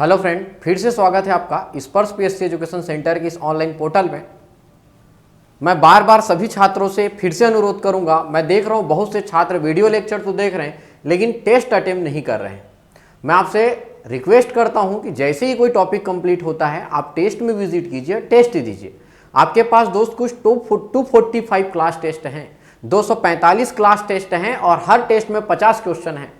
Hello friend, फिर से स्वागत है आपका स्पर्श पीएससी एजुकेशन सेंटर के इस ऑनलाइन पोर्टल में। मैं बार बार सभी छात्रों से फिर से अनुरोध करूंगा। मैं देख रहा हूं बहुत से छात्र वीडियो लेक्चर तो देख रहे हैं लेकिन टेस्ट अटेम्प्ट नहीं कर रहे हैं। मैं आपसे रिक्वेस्ट करता हूं कि जैसे ही कोई टॉपिक कंप्लीट होता है आप टेस्ट में विजिट कीजिए, टेस्ट दीजिए। आपके पास दोस्त कुछ 245 क्लास टेस्ट हैं, 245 क्लास टेस्ट हैं और हर टेस्ट में 50 क्वेश्चन हैं।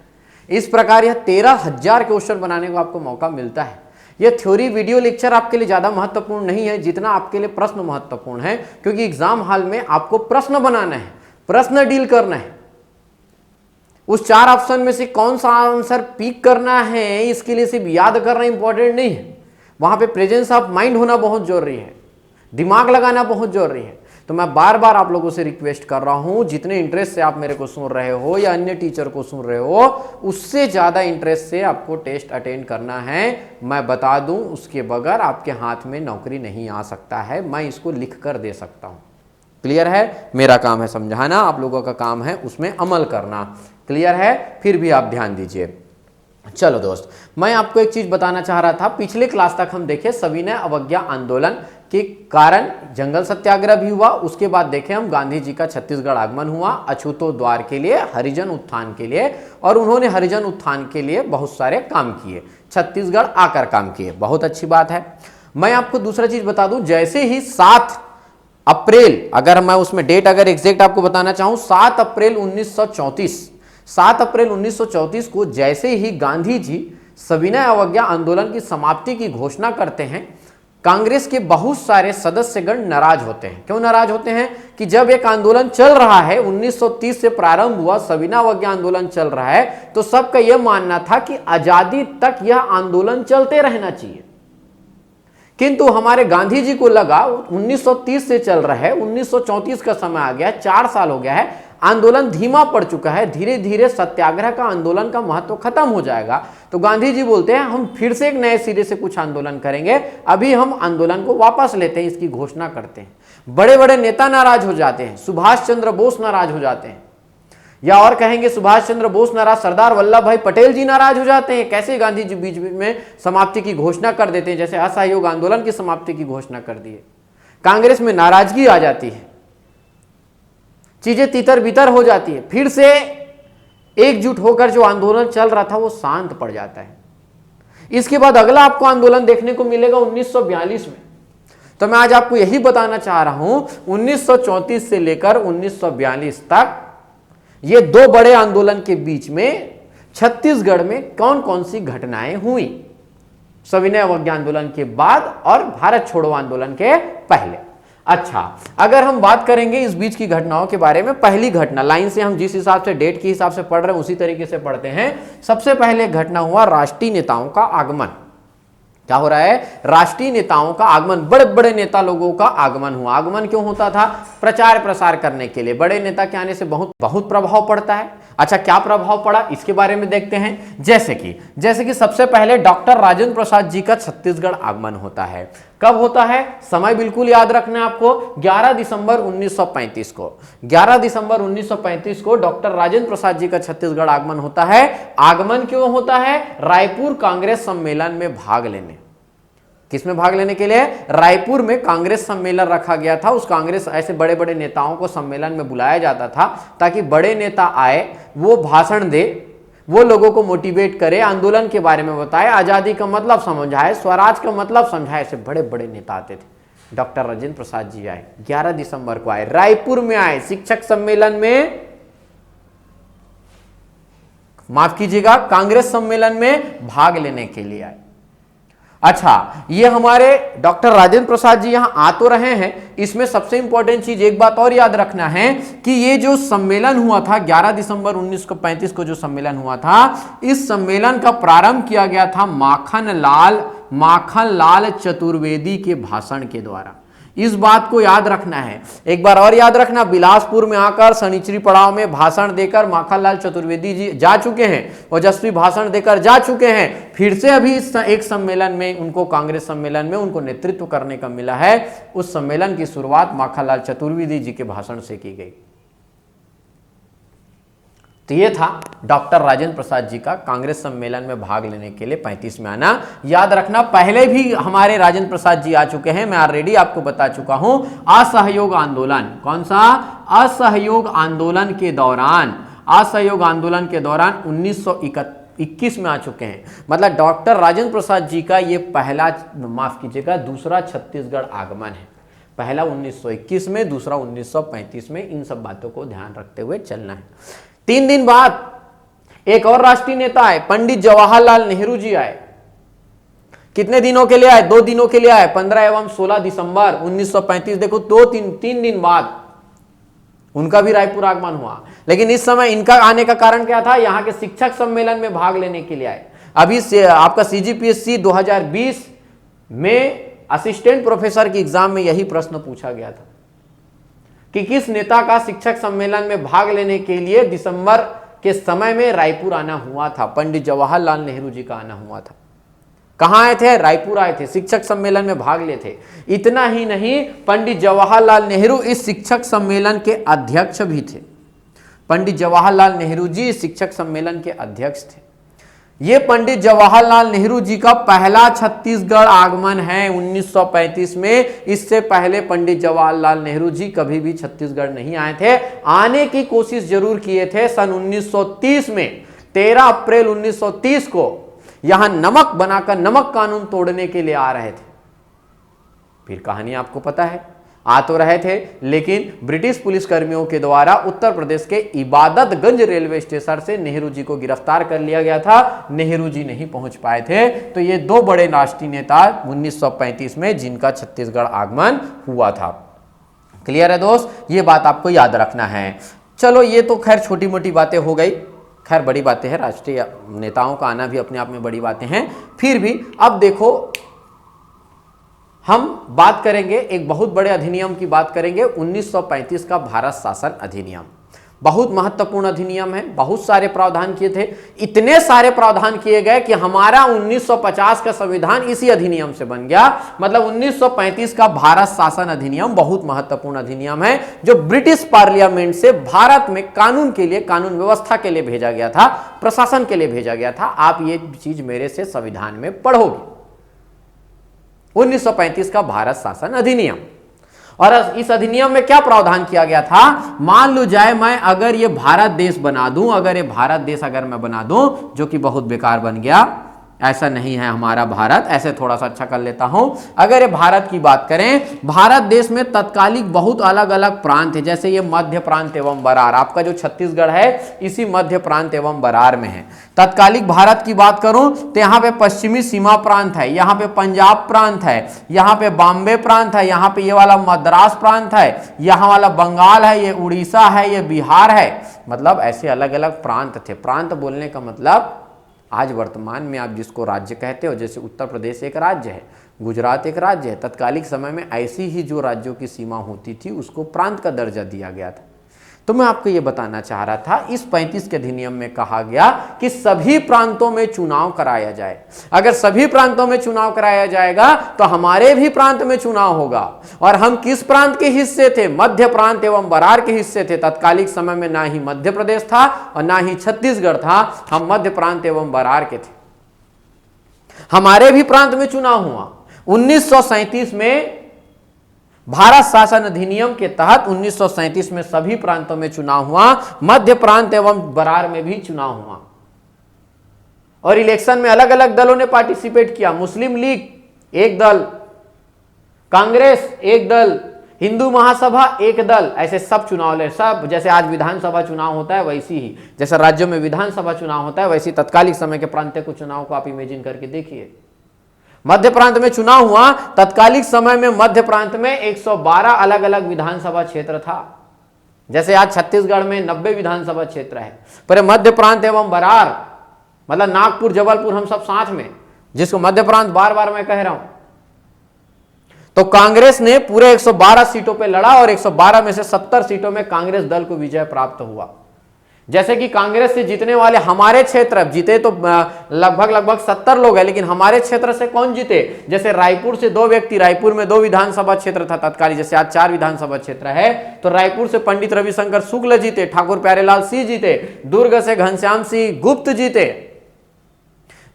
इस प्रकार यह 13,000 क्वेश्चन बनाने को आपको मौका मिलता है। यह थ्योरी वीडियो लेक्चर आपके लिए ज़्यादा महत्वपूर्ण नहीं है जितना आपके लिए प्रश्न महत्वपूर्ण है, क्योंकि एग्जाम हॉल में आपको प्रश्न बनाना है, प्रश्न डील करना है। उस 4 ऑप्शन में से कौन सा आंसर पिक करना है इसके लिए सिर्फ याद करना इंपॉर्टेंट नहीं है, वहां पे प्रेजेंस ऑफ माइंड होना बहुत जरूरी है, दिमाग लगाना बहुत जरूरी है। तो मैं बार बार आप लोगों से रिक्वेस्ट कर रहा हूं, जितने इंटरेस्ट से आप मेरे को सुन रहे हो या अन्य टीचर को सुन रहे हो, उससे ज्यादा इंटरेस्ट से आपको टेस्ट अटेंड करना है। मैं बता दूं, उसके बगैर आपके हाथ में नौकरी नहीं आ सकता है। मैं इसको लिख कर दे सकता हूं। क्लियर है? मेरा काम है समझाना, आप लोगों का काम है उसमें अमल करना। क्लियर है? फिर भी आप ध्यान दीजिए। चलो दोस्त, मैं आपको एक चीज बताना चाह रहा था। पिछले क्लास तक हम देखे सविनय अवज्ञा आंदोलन के कारण जंगल सत्याग्रह भी हुआ। उसके बाद देखे हम गांधी जी का छत्तीसगढ़ आगमन हुआ अछूतोद्वार के लिए, हरिजन उत्थान के लिए, और उन्होंने हरिजन उत्थान के लिए बहुत सारे काम किए, छत्तीसगढ़ आकर काम किए। बहुत अच्छी बात है। मैं आपको दूसरा चीज बता दूं, जैसे ही 7 अप्रैल, अगर मैं उसमें डेट अगर एग्जैक्ट आपको बताना चाहूं, 7 अप्रैल 1934 को जैसे ही गांधी जी सविनय अवज्ञा आंदोलन की समाप्ति की घोषणा करते हैं, कांग्रेस के बहुत सारे सदस्यगण नाराज होते हैं। क्यों नाराज होते हैं? कि जब एक आंदोलन चल रहा है, 1930 से प्रारंभ हुआ सविनय अवज्ञा आंदोलन चल रहा है, तो सबका यह मानना था कि आजादी तक यह आंदोलन चलते रहना चाहिए। किंतु हमारे गांधी जी को लगा 1930 से चल रहा है, 1934 का समय आ गया, 4 साल हो गया है, आंदोलन धीमा पड़ चुका है, धीरे धीरे सत्याग्रह का आंदोलन का महत्व खत्म हो जाएगा। तो गांधी जी बोलते हैं हम फिर से एक नए सिरे से कुछ आंदोलन करेंगे, अभी हम आंदोलन को वापस लेते हैं, इसकी घोषणा करते हैं। बड़े बड़े नेता नाराज हो जाते हैं, सुभाष चंद्र बोस नाराज हो जाते हैं, या और कहेंगे सुभाष चंद्र बोस नाराज, सरदार वल्लभ भाई पटेल जी नाराज हो जाते हैं। कैसे गांधी जी बीच में समाप्ति की घोषणा कर देते हैं, जैसे असहयोग आंदोलन की समाप्ति की घोषणा कर दी है। कांग्रेस में नाराजगी आ जाती है, चीजें तितर बितर हो जाती है, फिर से एकजुट होकर जो आंदोलन चल रहा था वो शांत पड़ जाता है। इसके बाद अगला आपको आंदोलन देखने को मिलेगा 1942 में। तो मैं आज आपको यही बताना चाह रहा हूं, 1934 से लेकर 1942 तक ये 2 बड़े आंदोलन के बीच में छत्तीसगढ़ में कौन कौन सी घटनाएं हुई, सविनय अवज्ञा आंदोलन के बाद और भारत छोड़ो आंदोलन के पहले। अच्छा, अगर हम बात करेंगे इस बीच की घटनाओं के बारे में, पहली घटना लाइन से हम जिस हिसाब से डेट के हिसाब से पढ़ रहे हैं उसी तरीके से पढ़ते हैं। सबसे पहले घटना हुआ राष्ट्रीय नेताओं का आगमन। क्या हो रहा है? राष्ट्रीय नेताओं का आगमन, बड़े बड़े नेता लोगों का आगमन हुआ। आगमन क्यों होता था? प्रचार प्रसार करने के लिए। बड़े नेता के आने से बहुत प्रभाव पड़ता है। अच्छा, क्या प्रभाव पड़ा इसके बारे में देखते हैं। जैसे कि सबसे पहले डॉक्टर राजेंद्र प्रसाद जी का छत्तीसगढ़ आगमन होता है। कब होता है? समय बिल्कुल याद रखना है आपको, 11 दिसंबर 1935 को। 11 दिसंबर 1935 को डॉक्टर राजेंद्र प्रसाद जी का छत्तीसगढ़ आगमन होता है। आगमन क्यों होता है? रायपुर कांग्रेस सम्मेलन में भाग लेने। किसमें भाग लेने के लिए? रायपुर में कांग्रेस सम्मेलन रखा गया था। उस कांग्रेस, ऐसे बड़े बड़े नेताओं को सम्मेलन में बुलाया जाता था ताकि बड़े नेता आए, वो भाषण दे, वो लोगों को मोटिवेट करे, आंदोलन के बारे में बताए, आजादी का मतलब समझाए, स्वराज का मतलब समझाए। ऐसे बड़े बड़े नेता आते थे। डॉक्टर राजेंद्र प्रसाद जी आए, 11 दिसंबर को आए, रायपुर में आए, शिक्षक सम्मेलन में, माफ कीजिएगा, कांग्रेस सम्मेलन में भाग लेने के लिए आए। अच्छा, ये हमारे डॉक्टर राजेंद्र प्रसाद जी यहां आ तो रहे हैं। इसमें सबसे इंपॉर्टेंट चीज एक बात और याद रखना है कि ये जो सम्मेलन हुआ था 11 दिसंबर 1935 को जो सम्मेलन हुआ था, इस सम्मेलन का प्रारंभ किया गया था माखन लाल चतुर्वेदी के भाषण के द्वारा। इस बात को याद रखना है। एक बार और याद रखना, बिलासपुर में आकर शनिचरी पड़ाव में भाषण देकर माखनलाल चतुर्वेदी जी जा चुके हैं, ओजस्वी भाषण देकर जा चुके हैं। फिर से अभी एक सम्मेलन में उनको, कांग्रेस सम्मेलन में उनको नेतृत्व करने का मिला है। उस सम्मेलन की शुरुआत माखनलाल चतुर्वेदी जी के भाषण से की गई। तो ये था डॉक्टर राजेंद्र प्रसाद जी का कांग्रेस सम्मेलन में भाग लेने के लिए 35 में आना। याद रखना, पहले भी हमारे राजेंद्र प्रसाद जी आ चुके हैं, मैं ऑलरेडी आपको बता चुका हूं। असहयोग आंदोलन, कौन सा? असहयोग आंदोलन के दौरान, असहयोग आंदोलन के दौरान 1921 में आ चुके हैं। मतलब डॉक्टर राजेंद्र प्रसाद जी का ये पहला, माफ कीजिएगा, दूसरा छत्तीसगढ़ आगमन है। पहला 1921 में, दूसरा 1935 में। इन सब बातों को ध्यान रखते हुए चलना है। 3 दिन बाद एक और राष्ट्रीय नेता आए, पंडित जवाहरलाल नेहरू जी आए। कितने दिनों के लिए आए? 2 दिनों के लिए आए, 15 एवं 16 दिसंबर 1935। देखो 3 दिन बाद उनका भी रायपुर आगमन हुआ। लेकिन इस समय इनका आने का कारण क्या था? यहां के शिक्षक सम्मेलन में भाग लेने के लिए आए। अभी से आपका CGPSC 2020 में असिस्टेंट प्रोफेसर की एग्जाम में यही प्रश्न पूछा गया था कि किस नेता का शिक्षक सम्मेलन में भाग लेने के लिए दिसंबर के समय में रायपुर आना हुआ था? पंडित जवाहरलाल नेहरू जी का आना हुआ था। कहां आए थे? रायपुर आए थे, शिक्षक सम्मेलन में भाग लिए थे। इतना ही नहीं, पंडित जवाहरलाल नेहरू इस शिक्षक सम्मेलन के अध्यक्ष भी थे। पंडित जवाहरलाल नेहरू जी शिक्षक सम्मेलन के अध्यक्ष थे। ये पंडित जवाहरलाल नेहरू जी का पहला छत्तीसगढ़ आगमन है 1935 में। इससे पहले पंडित जवाहरलाल नेहरू जी कभी भी छत्तीसगढ़ नहीं आए थे। आने की कोशिश जरूर किए थे सन 1930 में। 13 अप्रैल 1930 को यहां नमक बनाकर नमक कानून तोड़ने के लिए आ रहे थे। फिर कहानी आपको पता है, आ तो रहे थे, लेकिन ब्रिटिश पुलिस कर्मियों के द्वारा उत्तर प्रदेश के इबादतगंज रेलवे स्टेशन से नेहरू जी को गिरफ्तार कर लिया गया था। नेहरू जी नहीं पहुंच पाए थे। तो ये 2 बड़े राष्ट्रीय नेता 1935 में जिनका छत्तीसगढ़ आगमन हुआ था। क्लियर है दोस्त? ये बात आपको याद रखना है। चलो, ये तो खैर छोटी मोटी बातें हो गई, खैर बड़ी बातें हैं। राष्ट्रीय नेताओं का आना भी अपने आप में बड़ी बातें हैं। फिर भी अब देखो, हम बात करेंगे एक बहुत बड़े अधिनियम की बात करेंगे, 1935 का भारत शासन अधिनियम। बहुत महत्वपूर्ण अधिनियम है, बहुत सारे प्रावधान किए थे। इतने सारे प्रावधान किए गए कि हमारा 1950 का संविधान इसी अधिनियम से बन गया। मतलब 1935 का भारत शासन अधिनियम बहुत महत्वपूर्ण अधिनियम है, जो ब्रिटिश पार्लियामेंट से भारत में कानून के लिए, कानून व्यवस्था के लिए भेजा गया था, प्रशासन के लिए भेजा गया था। आप ये चीज मेरे से संविधान में पढ़ोगे। 1935 का भारत शासन अधिनियम। और इस अधिनियम में क्या प्रावधान किया गया था? मान लो जाए मैं अगर ये भारत देश बना दूं, अगर ये भारत देश अगर मैं बना दूं, जो कि बहुत बेकार बन गया, ऐसा नहीं है हमारा भारत, ऐसे थोड़ा सा अच्छा कर लेता हूं। अगर ये भारत की बात करें, भारत देश में तत्कालिक बहुत अलग अलग प्रांत है। जैसे ये मध्य प्रांत एवं बरार, आपका जो छत्तीसगढ़ है इसी मध्य प्रांत एवं बरार में है। तत्कालिक भारत की बात करूं तो यहाँ पे पश्चिमी सीमा प्रांत है, यहाँ पे पंजाब प्रांत है, यहाँ पे बॉम्बे प्रांत है, यहाँ पे ये वाला मद्रास प्रांत है, यहाँ वाला बंगाल है, ये उड़ीसा है, ये बिहार है। मतलब ऐसे अलग अलग प्रांत थे। प्रांत बोलने का मतलब आज वर्तमान में आप जिसको राज्य कहते हो, जैसे उत्तर प्रदेश एक राज्य है, गुजरात एक राज्य है, तत्कालिक समय में ऐसी ही जो राज्यों की सीमा होती थी उसको प्रांत का दर्जा दिया गया था। तो मैं आपको ये बताना चाह रहा था, इस 35 के अधिनियम में कहा गया कि सभी प्रांतों में चुनाव कराया जाए। अगर सभी प्रांतों में चुनाव कराया जाएगा तो हमारे भी प्रांत में चुनाव होगा। और हम किस प्रांत के हिस्से थे? मध्य प्रांत एवं बरार के हिस्से थे। तत्कालिक समय में ना ही मध्य प्रदेश था और ना ही छत्तीसगढ़ था, हम मध्य प्रांत एवं बरार के थे। हमारे भी प्रांत में चुनाव हुआ। 1937 में भारत शासन अधिनियम के तहत 1937 में सभी प्रांतों में चुनाव हुआ। मध्य प्रांत एवं बरार में भी चुनाव हुआ। और इलेक्शन में अलग अलग दलों ने पार्टिसिपेट किया। मुस्लिम लीग एक दल, कांग्रेस एक दल, हिंदू महासभा एक दल, ऐसे सब चुनाव ले। सब जैसे आज विधानसभा चुनाव होता है वैसी ही, जैसे राज्यों में विधानसभा चुनाव होता है वैसी तत्कालिक समय के प्रांतीय को चुनाव को आप इमेजिन करके देखिए। मध्य प्रांत में चुनाव हुआ। तत्कालिक समय में मध्य प्रांत में 112 अलग अलग विधानसभा क्षेत्र था। जैसे आज छत्तीसगढ़ में 90 विधानसभा क्षेत्र है, पर मध्य प्रांत एवं बरार मतलब नागपुर, जबलपुर, हम सब साथ में, जिसको मध्य प्रांत बार बार मैं कह रहा हूं। तो कांग्रेस ने पूरे 112 सीटों पे लड़ा और 112 में से 70 सीटों में कांग्रेस दल को विजय प्राप्त हुआ। जैसे कि कांग्रेस से जीतने वाले हमारे क्षेत्र जीते तो लगभग 70 लोग हैं, लेकिन हमारे क्षेत्र से कौन जीते? जैसे रायपुर से 2 व्यक्ति, रायपुर में 2 विधानसभा क्षेत्र था तत्कालीन, जैसे आज 4 विधानसभा क्षेत्र है, तो रायपुर से पंडित रविशंकर शुक्ल जीते, ठाकुर प्यारेलाल सिंह जीते, दुर्ग से घनश्याम सिंह गुप्त जीते,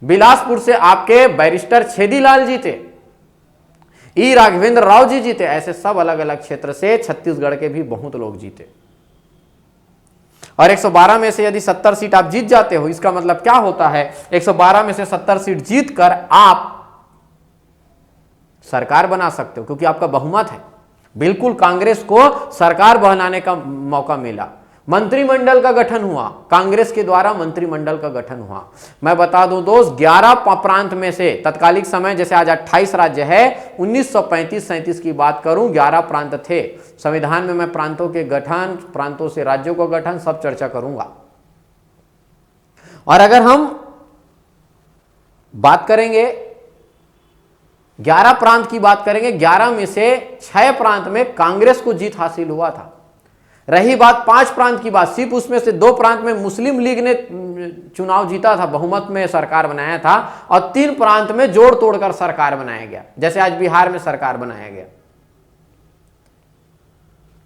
बिलासपुर से आपके बैरिस्टर छेदीलाल जीते, ई राघवेंद्र राव जी जीते। ऐसे सब अलग अलग क्षेत्र से छत्तीसगढ़ के भी बहुत लोग जीते। और 112 में से यदि 70 सीट आप जीत जाते हो, इसका मतलब क्या होता है? 112 में से 70 सीट जीतकर आप सरकार बना सकते हो, क्योंकि आपका बहुमत है। बिल्कुल कांग्रेस को सरकार बनाने का मौका मिला। मंत्रिमंडल का गठन हुआ, कांग्रेस के द्वारा मंत्रिमंडल का गठन हुआ। मैं बता दूं दोस्त, 11 प्रांत में से तत्कालिक समय, जैसे आज 28 राज्य है, 1935-37 की बात करूं, 11 प्रांत थे। संविधान में मैं प्रांतों के गठन, प्रांतों से राज्यों का गठन सब चर्चा करूंगा। और अगर हम बात करेंगे 11 प्रांत की बात करेंगे, 11 में से 6 प्रांत में कांग्रेस को जीत हासिल हुआ था। रही बात 5 प्रांत की बात, सिर्फ उसमें से 2 प्रांत में मुस्लिम लीग ने चुनाव जीता था, बहुमत में सरकार बनाया था, और 3 प्रांत में जोड़ तोड़कर सरकार बनाया गया, जैसे आज बिहार में सरकार बनाया गया।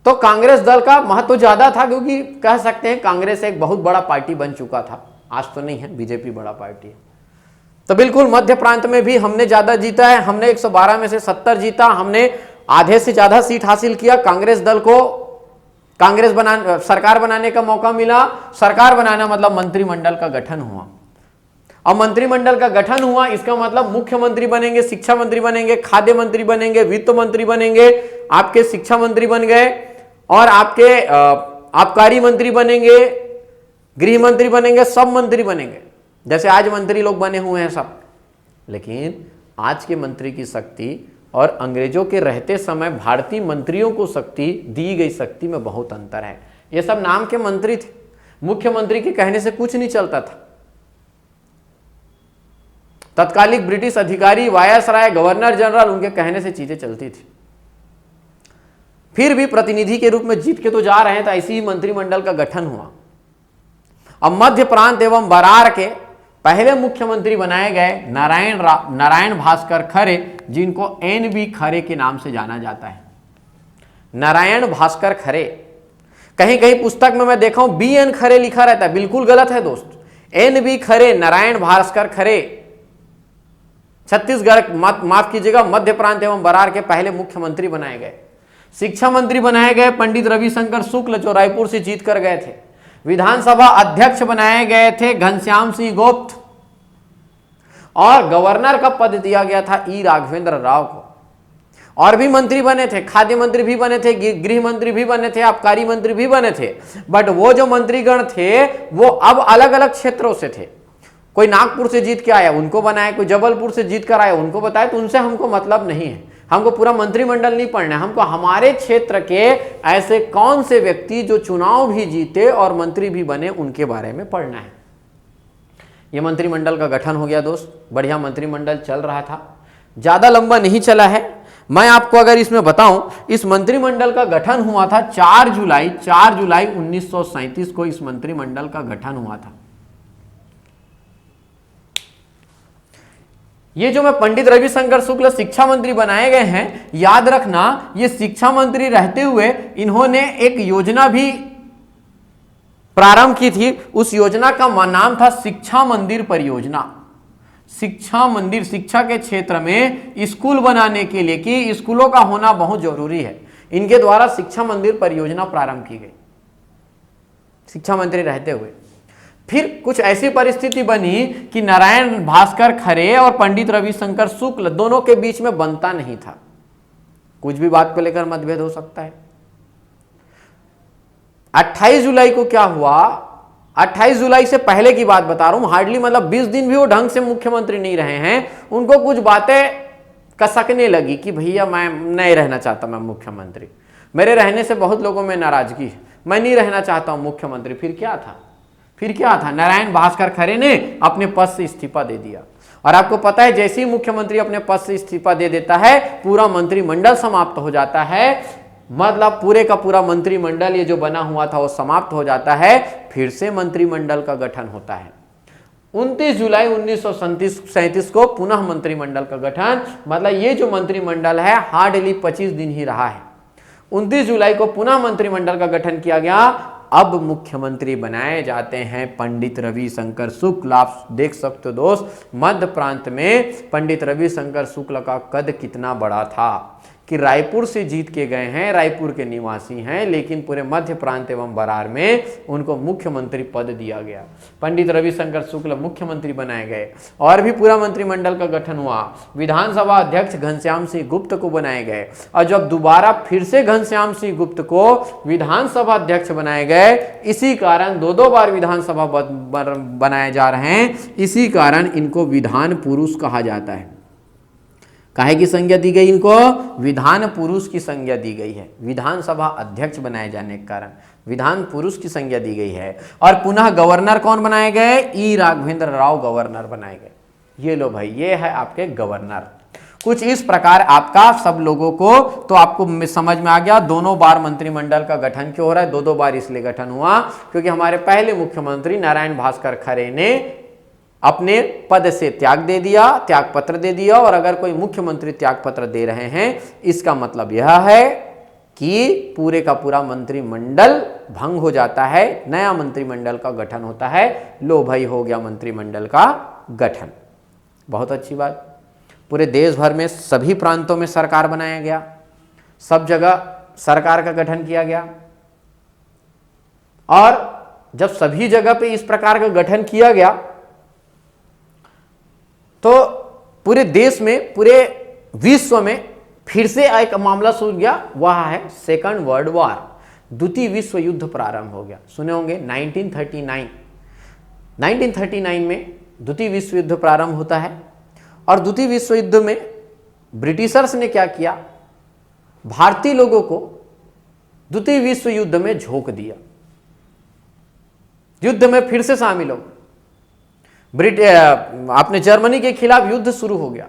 तो कांग्रेस दल का महत्व ज्यादा था, क्योंकि कह सकते हैं कांग्रेस एक बहुत बड़ा पार्टी बन चुका था। आज तो नहीं है, बीजेपी बड़ा पार्टी है। तो बिल्कुल मध्य प्रांत में भी हमने ज्यादा जीता है, हमने 112 में से 70 जीता, हमने आधे से ज्यादा सीट हासिल किया। कांग्रेस दल को सरकार बनाने का मौका मिला। सरकार बनाना मतलब मंत्रिमंडल का गठन हुआ। अब मंत्रिमंडल का गठन हुआ, इसका मतलब मुख्यमंत्री बनेंगे, शिक्षा मंत्री बनेंगे, खाद्य मंत्री बनेंगे, वित्त मंत्री बनेंगे, आपके शिक्षा मंत्री बन गए, और आपके आबकारी मंत्री बनेंगे, गृह मंत्री बनेंगे, सब मंत्री बनेंगे, जैसे आज मंत्री लोग बने हुए हैं सब। लेकिन आज के मंत्री की शक्ति और अंग्रेजों के रहते समय भारतीय मंत्रियों को शक्ति दी गई शक्ति में बहुत अंतर है। ये सब नाम के मंत्री थे, मुख्यमंत्री के कहने से कुछ नहीं चलता था। तत्कालिक ब्रिटिश अधिकारी, वायसराय, गवर्नर जनरल, उनके कहने से चीजें चलती थी। फिर भी प्रतिनिधि के रूप में जीत के तो जा रहे हैं, तो ऐसी ही मंत्रिमंडल का गठन हुआ। अब मध्य प्रांत एवं बरार के पहले मुख्यमंत्री बनाए गए नारायण भास्कर खरे, जिनको NB खरे के नाम से जाना जाता है। नारायण भास्कर खरे, कहीं कहीं पुस्तक में मैं देखा हूं BN खरे लिखा रहता है, बिल्कुल गलत है दोस्त। NB खरे, नारायण भास्कर खरे छत्तीसगढ़, माफ कीजिएगा, मध्य प्रांत एवं बरार के पहले मुख्यमंत्री बनाए गए। शिक्षा मंत्री बनाए गए पंडित रविशंकर शुक्ल, जो रायपुर से जीत कर गए थे। विधानसभा अध्यक्ष बनाए गए थे घनश्याम सिंह गुप्त, और गवर्नर का पद दिया गया था ई राघवेंद्र राव को। और भी मंत्री बने थे, खाद्य मंत्री भी बने थे, गृह मंत्री भी बने थे, आबकारी मंत्री भी बने थे। बट वो जो मंत्रीगण थे वो अब अलग अलग क्षेत्रों से थे। कोई नागपुर से जीत के आया, उनको बनाया, कोई जबलपुर से जीत कर आया, उनको बताया। तो उनसे हमको मतलब नहीं है, हमको पूरा मंत्रिमंडल नहीं पढ़ना है, हमको हमारे क्षेत्र के ऐसे कौन से व्यक्ति जो चुनाव भी जीते और मंत्री भी बने, उनके बारे में पढ़ना है। ये मंत्रिमंडल का गठन हो गया दोस्त, बढ़िया मंत्रिमंडल चल रहा था, ज्यादा लंबा नहीं चला है। मैं आपको अगर इसमें बताऊं, इस मंत्रिमंडल का गठन हुआ था 4 जुलाई 1937 को इस मंत्रिमंडल का गठन हुआ था। ये जो मैं पंडित रविशंकर शुक्ल शिक्षा मंत्री बनाए गए हैं, याद रखना, ये शिक्षा मंत्री रहते हुए इन्होंने एक योजना भी प्रारंभ की थी। उस योजना का नाम था शिक्षा मंदिर परियोजना। शिक्षा मंदिर, शिक्षा के क्षेत्र में स्कूल बनाने के लिए, कि स्कूलों का होना बहुत जरूरी है, इनके द्वारा शिक्षा मंदिर परियोजना प्रारंभ की गई शिक्षा मंत्री रहते हुए। फिर कुछ ऐसी परिस्थिति बनी कि नारायण भास्कर खरे और पंडित रविशंकर शुक्ल दोनों के बीच में बनता नहीं था, कुछ भी बात को लेकर मतभेद हो सकता है। 28 जुलाई को क्या हुआ, 28 जुलाई से पहले की बात बता रहा हूं, हार्डली मतलब 20 दिन भी वो ढंग से मुख्यमंत्री नहीं रहे हैं। उनको कुछ बातें कसकने लगी कि भैया मैं नहीं रहना चाहता, मैं मुख्यमंत्री, मेरे रहने से बहुत लोगों में नाराजगी है, मैं नहीं रहना चाहता हूं मुख्यमंत्री। फिर क्या था, नारायण भास्कर खरे ने अपने पद से इस्तीफा दे दिया। और आपको पता है, जैसे ही मुख्यमंत्री अपने पद से इस्तीफा दे देता है, पूरा मंत्रिमंडल समाप्त हो जाता है। मतलब पूरे का पूरा मंत्रिमंडल ये जो बना हुआ था वो समाप्त हो जाता है, फिर से मंत्रिमंडल का गठन होता है। 29 जुलाई 1937 को पुनः मंत्रिमंडल का गठन, मतलब ये जो मंत्रिमंडल है हार्डली 25 दिन ही रहा है। 29 जुलाई को पुनः मंत्रिमंडल का गठन किया गया। अब मुख्यमंत्री बनाए जाते हैं पंडित रविशंकर शुक्ल। आप देख सकते हो दोस्त, मध्य प्रांत में पंडित रविशंकर शुक्ल का कद कितना बड़ा था कि रायपुर से जीत के गए हैं, रायपुर के निवासी हैं, लेकिन पूरे मध्य प्रांत एवं बरार में उनको मुख्यमंत्री पद दिया गया। पंडित रविशंकर शुक्ल मुख्यमंत्री बनाए गए और भी पूरा मंत्रिमंडल का गठन हुआ। विधानसभा अध्यक्ष घनश्याम सिंह गुप्त को बनाए गए और जब दोबारा फिर से घनश्याम सिंह गुप्त को विधानसभा अध्यक्ष बनाए गए, इसी कारण दो बार विधानसभा बनाए जा रहे हैं, इसी कारण इनको विधान पुरुष कहा जाता है। काहे की संज्ञा दी गई इनको? विधान पुरुष की संज्ञा दी गई है। विधानसभा अध्यक्ष बनाए जाने के कारण विधान पुरुष की संज्ञा दी गई है। और पुनः गवर्नर कौन बनाए गए? ई राघवेंद्र राव गवर्नर बनाए गए। ये लो भाई, ये है आपके गवर्नर। कुछ इस प्रकार आपका सब लोगों को तो आपको समझ में आ गया दोनों बार मंत्रिमंडल का गठन क्यों हो रहा है। दो बार इसलिए गठन हुआ क्योंकि हमारे पहले मुख्यमंत्री नारायण भास्कर खरे ने अपने पद से त्याग दे दिया, त्याग पत्र दे दिया। और अगर कोई मुख्यमंत्री त्याग पत्र दे रहे हैं, इसका मतलब यह है कि पूरे का पूरा मंत्रिमंडल भंग हो जाता है, नया मंत्रिमंडल का गठन होता है। लो भाई, हो गया मंत्रिमंडल का गठन। बहुत अच्छी बात। पूरे देश भर में सभी प्रांतों में सरकार बनाया गया, सब जगह सरकार का गठन किया गया। और जब सभी जगह पे इस प्रकार का गठन किया गया तो पूरे देश में, पूरे विश्व में फिर से एक मामला शुरू गया, वह है सेकंड वर्ल्ड वॉर। द्वितीय विश्व युद्ध प्रारंभ हो गया। सुने होंगे 1939 में द्वितीय विश्व युद्ध प्रारंभ होता है। और द्वितीय विश्व युद्ध में ब्रिटिशर्स ने क्या किया? भारतीय लोगों को द्वितीय विश्व युद्ध में झोंक दिया, युद्ध में फिर से शामिल हो। अपने जर्मनी के खिलाफ युद्ध शुरू हो गया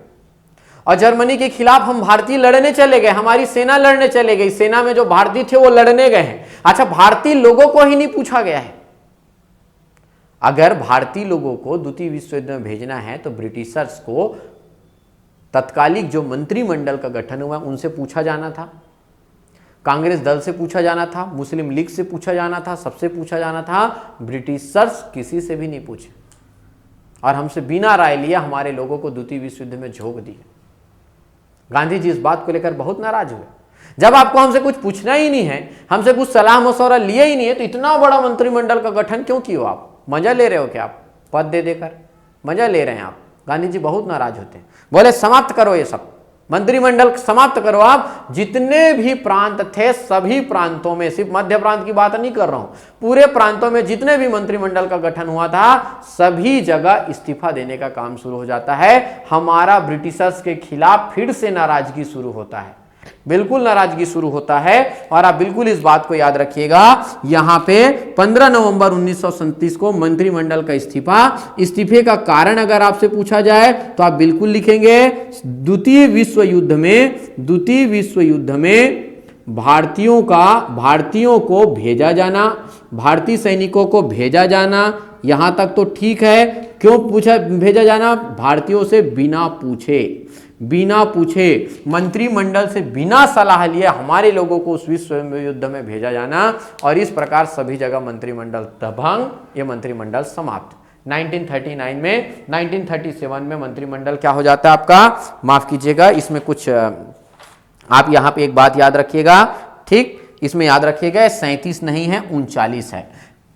और जर्मनी के खिलाफ हम भारतीय लड़ने चले गए, हमारी सेना लड़ने चले गई। सेना में जो भारतीय थे वो लड़ने गए हैं। अच्छा, भारतीय लोगों को ही नहीं पूछा गया है। अगर भारतीय लोगों को द्वितीय विश्व युद्ध में भेजना है तो ब्रिटिशर्स को तत्कालिक जो मंत्रिमंडल का गठन हुआ उनसे पूछा जाना था, कांग्रेस दल से पूछा जाना था, मुस्लिम लीग से पूछा जाना था, सबसे पूछा जाना था। ब्रिटिशर्स किसी से भी नहीं पूछे और हमसे बिना राय लिया हमारे लोगों को द्वितीय विश्व युद्ध में झोंक दिया। गांधी जी इस बात को लेकर बहुत नाराज हुए। जब आपको हमसे कुछ पूछना ही नहीं है, हमसे कुछ सलाह मशवरा लिया ही नहीं है, तो इतना बड़ा मंत्रिमंडल का गठन क्यों किया? आप मजा ले रहे हो क्या? आप पद दे देकर मजा ले रहे हैं आप। गांधी जी बहुत नाराज होते हैं, बोले समाप्त करो ये सब, मंत्रिमंडल समाप्त करो। आप जितने भी प्रांत थे सभी प्रांतों में, सिर्फ मध्य प्रांत की बात नहीं कर रहा हूं, पूरे प्रांतों में जितने भी मंत्रिमंडल का गठन हुआ था सभी जगह इस्तीफा देने का काम शुरू हो जाता है। हमारा ब्रिटिशर्स के खिलाफ फिर से नाराजगी शुरू होता है, बिल्कुल नाराजगी शुरू होता है। और आप बिल्कुल इस बात को याद रखिएगा, यहां पे 15 नवंबर 1937 को मंत्रिमंडल का इस्तीफे का कारण अगर आपसे पूछा जाए तो आप बिल्कुल लिखेंगे द्वितीय विश्व युद्ध में भारतीयों को भेजा जाना, भारतीय सैनिकों को भेजा जाना, यहां तक तो ठीक है। क्यों भेजा जाना? भारतीयों से बिना पूछे मंत्रिमंडल से बिना सलाह लिए हमारे लोगों को उस विश्व युद्ध में भेजा जाना। और इस प्रकार सभी जगह मंत्रिमंडल भंग, ये मंत्रिमंडल समाप्त। 1939 में 1937 में मंत्रिमंडल क्या हो जाता है आपका? माफ कीजिएगा, इसमें कुछ आप यहां पे एक बात याद रखिएगा, ठीक, इसमें याद रखिएगा 37 नहीं है 39 है।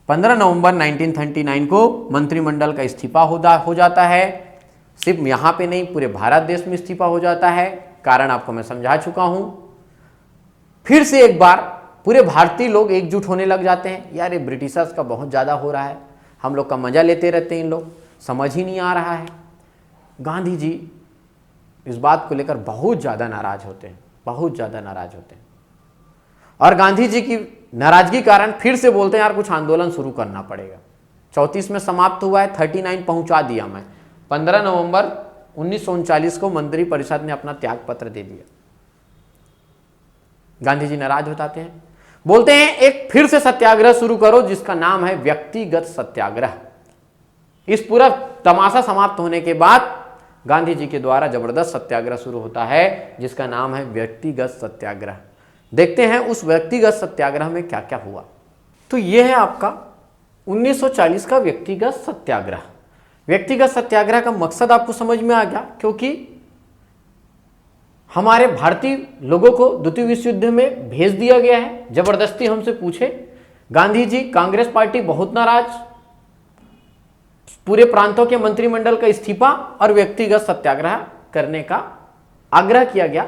15 नवंबर 1939 को मंत्रिमंडल का इस्तीफा हो जाता है। सिर्फ यहां पे नहीं, पूरे भारत देश में इस्तीफा हो जाता है। कारण आपको मैं समझा चुका हूं। फिर से एक बार पूरे भारतीय लोग एकजुट होने लग जाते हैं, यार ये ब्रिटिशर्स का बहुत ज्यादा हो रहा है, हम लोग का मजा लेते रहते हैं, इन लोग समझ ही नहीं आ रहा है। गांधी जी इस बात को लेकर बहुत ज्यादा नाराज होते हैं, बहुत ज्यादा नाराज होते हैं। और गांधी जी की नाराजगी कारण फिर से बोलते हैं यार कुछ आंदोलन शुरू करना पड़ेगा। 34 में समाप्त हुआ है, 39 पहुंचा दिया मैं। 15 नवंबर 1939 को मंत्रिपरिषद ने अपना त्याग पत्र दे दिया। गांधी जी नाराज बताते हैं, बोलते हैं एक फिर से सत्याग्रह शुरू करो जिसका नाम है व्यक्तिगत सत्याग्रह। इस पूरा तमाशा समाप्त होने के बाद गांधी जी के द्वारा जबरदस्त सत्याग्रह शुरू होता है जिसका नाम है व्यक्तिगत सत्याग्रह। देखते हैं उस व्यक्तिगत सत्याग्रह में क्या क्या हुआ। तो यह है आपका 1940 का व्यक्तिगत सत्याग्रह। व्यक्तिगत सत्याग्रह का मकसद आपको समझ में आ गया, क्योंकि हमारे भारतीय लोगों को द्वितीय विश्व युद्ध में भेज दिया गया है, जबरदस्ती हमसे पूछे। गांधी जी, कांग्रेस पार्टी बहुत नाराज, पूरे प्रांतों के मंत्रिमंडल का इस्तीफा और व्यक्तिगत सत्याग्रह करने का आग्रह किया गया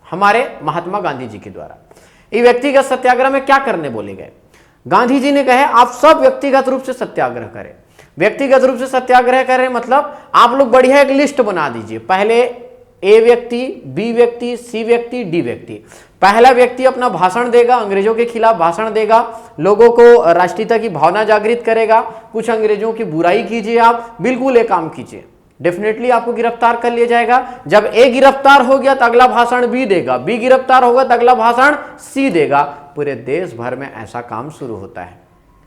हमारे महात्मा गांधी जी के द्वारा। ये व्यक्तिगत सत्याग्रह में क्या करने बोले गए? गांधी जी ने कहे आप सब व्यक्तिगत रूप से सत्याग्रह करें। व्यक्तिगत रूप से सत्याग्रह करें मतलब आप लोग बढ़िया एक लिस्ट बना दीजिए, पहले ए व्यक्ति, बी व्यक्ति, सी व्यक्ति, डी व्यक्ति। पहला व्यक्ति अपना भाषण देगा, अंग्रेजों के खिलाफ भाषण देगा, लोगों को राष्ट्रीयता की भावना जागृत करेगा, कुछ अंग्रेजों की बुराई कीजिए। आप बिल्कुल एक काम कीजिए, डेफिनेटली आपको गिरफ्तार कर लिया जाएगा। जब ए गिरफ्तार हो गया तो अगला भाषण बी देगा, बी गिरफ्तार होगा तो अगला भाषण सी देगा। पूरे देश भर में ऐसा काम शुरू होता है।